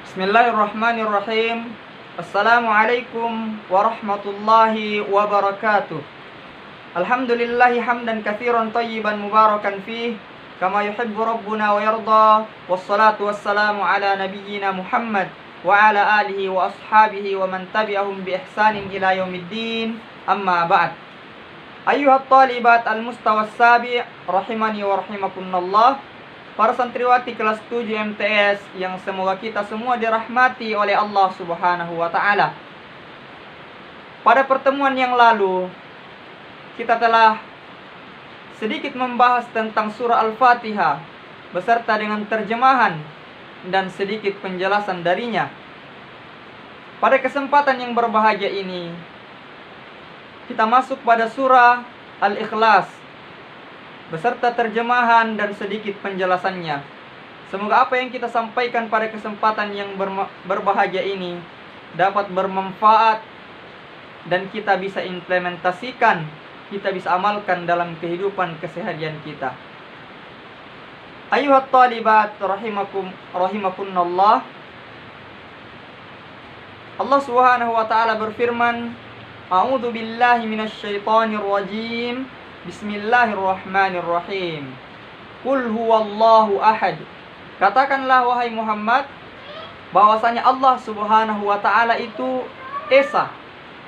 Bismillahirrahmanirrahim. Assalamualaikum warahmatullahi wabarakatuh. Alhamdulillahi hamdan katsiran thayyiban mubarakan fih kama yuhibbu rabbuna wa yarda. Wassalatu wassalamu ala nabiyyina Muhammad wa ala alihi wa ashabihi wa man tabi'ahum bi ihsanin ila yaumiddin. Amma ba'd. Ayyuhat talibat al-mustawa as-sabi' rahimani wa rahimakumullah. Para santriwati kelas 7 MTS yang semoga kita semua dirahmati oleh Allah Subhanahu wa taala. Pada pertemuan yang lalu kita telah sedikit membahas tentang surah Al-Fatihah beserta dengan terjemahan dan sedikit penjelasan darinya. Pada kesempatan yang berbahagia ini kita masuk pada surah Al-Ikhlas beserta terjemahan dan sedikit penjelasannya. Semoga apa yang kita sampaikan pada kesempatan yang berbahagia ini dapat bermanfaat dan kita bisa implementasikan, kita bisa amalkan dalam kehidupan keseharian kita. Ayuhat talibat rahimakumullah. Allah Subhanahu wa taala berfirman, A'udzu billahi minasyaitonir rajim. Bismillahirrahmanirrahim. Qul huwallahu ahad. Katakanlah wahai Muhammad bahwasanya Allah Subhanahu wa taala itu esa.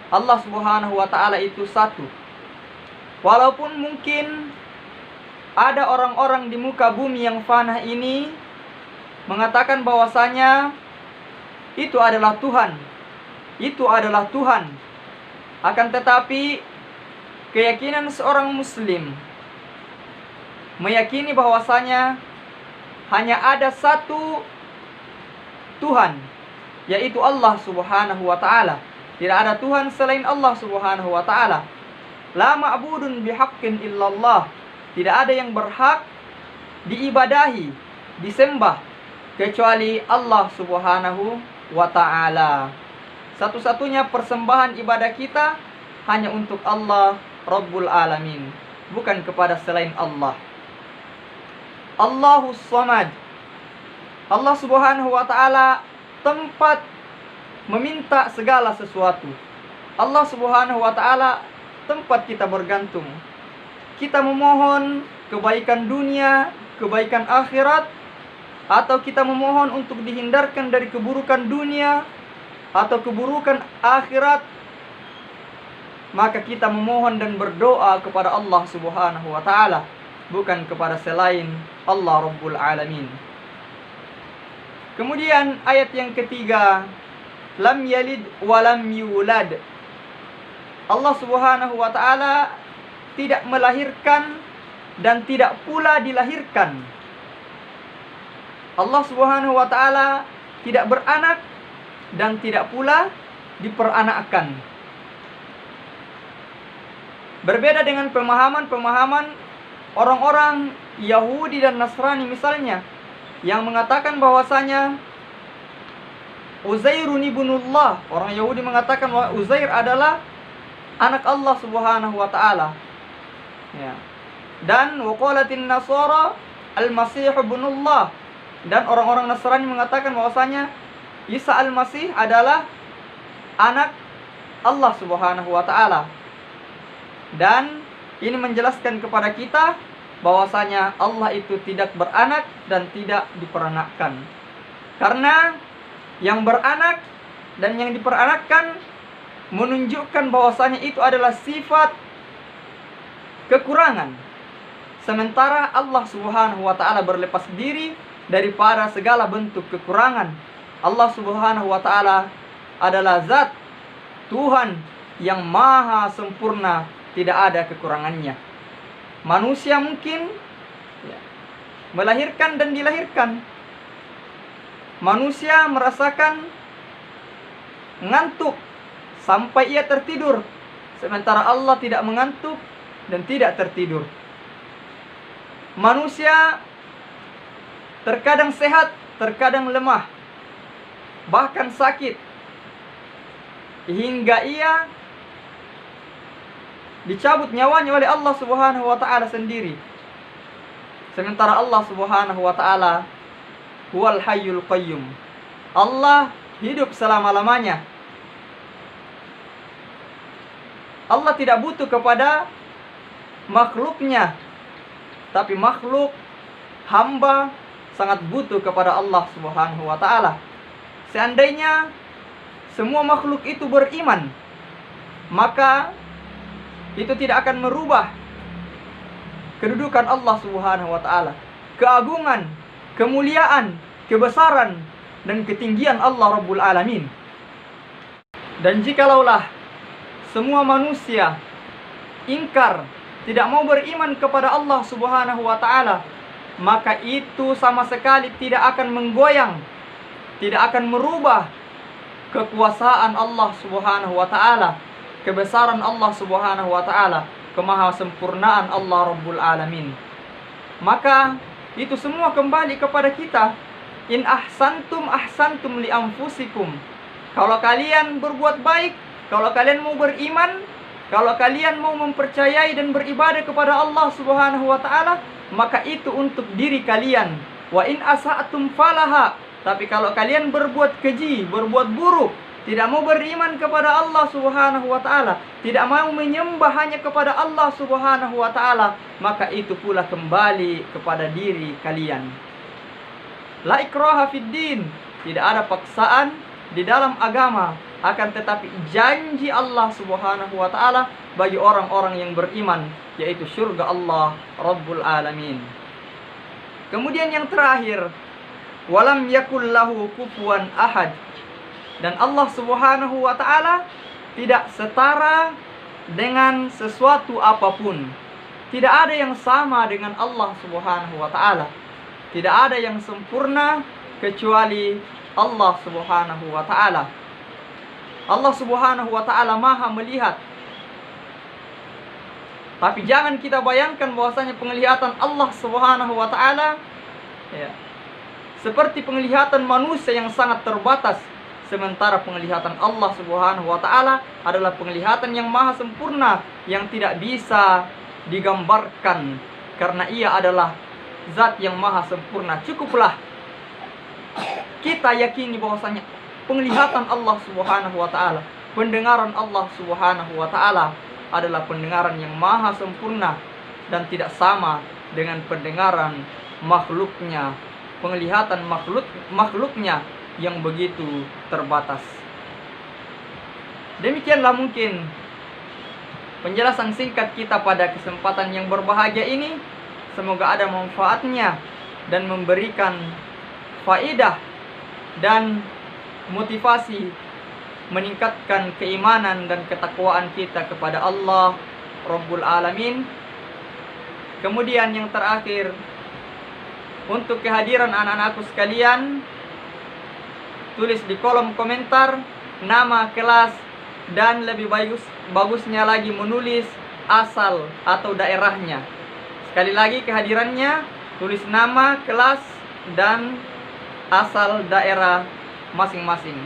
Allah Subhanahu wa taala itu satu. Walaupun mungkin ada orang-orang di muka bumi yang fana ini mengatakan bahwasanya itu adalah Tuhan. Itu adalah Tuhan. Akan tetapi keyakinan seorang muslim meyakini bahwasanya hanya ada satu Tuhan, yaitu Allah Subhanahu wa taala. Tidak ada Tuhan selain Allah Subhanahu wa taala. La ma'budun bihaqqin illallah. Tidak ada yang berhak diibadahi, disembah kecuali Allah Subhanahu wa taala. Satu-satunya persembahan ibadah kita hanya untuk Allah Rabbul Alamin, bukan kepada selain Allah. Allahus Samad. Allah Subhanahu wa taala tempat meminta segala sesuatu. Allah Subhanahu wa taala tempat kita bergantung. Kita memohon kebaikan dunia, kebaikan akhirat, atau kita memohon untuk dihindarkan dari keburukan dunia atau keburukan akhirat, maka kita memohon dan berdoa kepada Allah Subhanahu wa taala, bukan kepada selain Allah Rabbul Alamin. Kemudian ayat yang ketiga, lam yalid wa lam yulad. Allah Subhanahu wa taala tidak melahirkan dan tidak pula dilahirkan. Allah Subhanahu wa taala tidak beranak dan tidak pula diperanakkan. Berbeda dengan pemahaman-pemahaman orang-orang Yahudi dan Nasrani misalnya, yang mengatakan bahwasanya Uzairun ibnullah. Orang Yahudi mengatakan bahwa Uzair adalah anak Allah Subhanahu wa taala. Ya. Dan waqalatin Nasara al-Masih ibnullah. Dan orang-orang Nasrani mengatakan bahwasanya Isa al-Masih adalah anak Allah Subhanahu wa taala. Dan ini menjelaskan kepada kita bahwasanya Allah itu tidak beranak dan tidak diperanakkan. Karena yang beranak dan yang diperanakkan menunjukkan bahwasanya itu adalah sifat kekurangan. Sementara Allah Subhanahu wa taala berlepas diri daripada segala bentuk kekurangan. Allah Subhanahu wa taala adalah zat Tuhan yang maha sempurna, tidak ada kekurangannya. Manusia mungkin melahirkan dan dilahirkan. Manusia merasakan ngantuk sampai ia tertidur, sementara Allah tidak mengantuk dan tidak tertidur. Manusia terkadang sehat, terkadang lemah, bahkan sakit, hingga ia dicabut nyawanya oleh Allah Subhanahu wa taala sendiri. Sementara Allah Subhanahu wa taala huwal hayyul qayyum. Allah hidup selama-lamanya. Allah tidak butuh kepada makhluknya, tapi makhluk, hamba, sangat butuh kepada Allah Subhanahu wa ta'ala. Seandainya semua makhluk itu beriman, maka itu tidak akan merubah kedudukan Allah Subhanahu wa ta'ala, keagungan, kemuliaan, kebesaran, dan ketinggian Allah Rabbul Alamin. Dan jikalaulah semua manusia ingkar, tidak mau beriman kepada Allah Subhanahu wa ta'ala, maka itu sama sekali tidak akan menggoyang, tidak akan merubah kekuasaan Allah Subhanahu wa ta'ala, kebesaran Allah Subhanahu wa ta'ala, kemahasempurnaan Allah Rabbul Alamin. Maka itu semua kembali kepada kita. In ahsantum ahsantum li anfusikum. Kalau kalian berbuat baik, kalau kalian mau beriman, kalau kalian mau mempercayai dan beribadah kepada Allah Subhanahu wa ta'ala, maka itu untuk diri kalian. Wa in asa'tum falaha. Tapi kalau kalian berbuat keji, berbuat buruk, tidak mau beriman kepada Allah Subhanahu wa ta'ala, tidak mau menyembah hanya kepada Allah Subhanahu wa ta'ala, maka itu pula kembali kepada diri kalian. La ikraha fid din. Tidak ada paksaan di dalam agama, akan tetapi janji Allah Subhanahu wa ta'ala bagi orang-orang yang beriman, yaitu surga Allah Rabbul Alamin. Kemudian yang terakhir, walam yakul lahu kufuwan ahad. Dan Allah Subhanahu wa ta'ala tidak setara dengan sesuatu apapun. Tidak ada yang sama dengan Allah Subhanahu wa ta'ala. Tidak ada yang sempurna kecuali Allah Subhanahu wa ta'ala. Allah Subhanahu wa ta'ala maha melihat. Tapi jangan kita bayangkan bahwasanya penglihatan Allah Subhanahu wa ta'ala seperti penglihatan manusia yang sangat terbatas. Sementara penglihatan Allah Subhanahu wa ta'ala adalah penglihatan yang maha sempurna, yang tidak bisa digambarkan, karena ia adalah zat yang maha sempurna. Cukuplah kita yakini bahwasanya penglihatan Allah Subhanahu wa ta'ala, pendengaran Allah Subhanahu wa ta'ala adalah pendengaran yang maha sempurna dan tidak sama dengan pendengaran makhluknya, penglihatan makhluknya yang begitu terbatas. Demikianlah mungkin penjelasan singkat kita pada kesempatan yang berbahagia ini. Semoga ada manfaatnya dan memberikan faedah dan motivasi, meningkatkan keimanan dan ketakwaan kita kepada Allah Rabbul Alamin. Kemudian yang terakhir, untuk kehadiran anak-anakku sekalian, tulis di kolom komentar nama kelas, dan lebih bagusnya lagi menulis asal atau daerahnya. Sekali lagi kehadirannya, tulis nama kelas dan asal daerah masing-masing.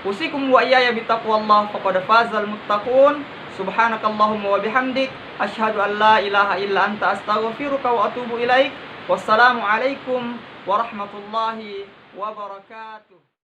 Usikum wa iyaya bitaqwallah faqad fazal muttaqun. Subhanakallahumma wa bihamdik asyhadu an la ilaha illa anta astaghfiruka wa atubu ilaik. Wassalamu alaikum warahmatullahi wabarakatuh.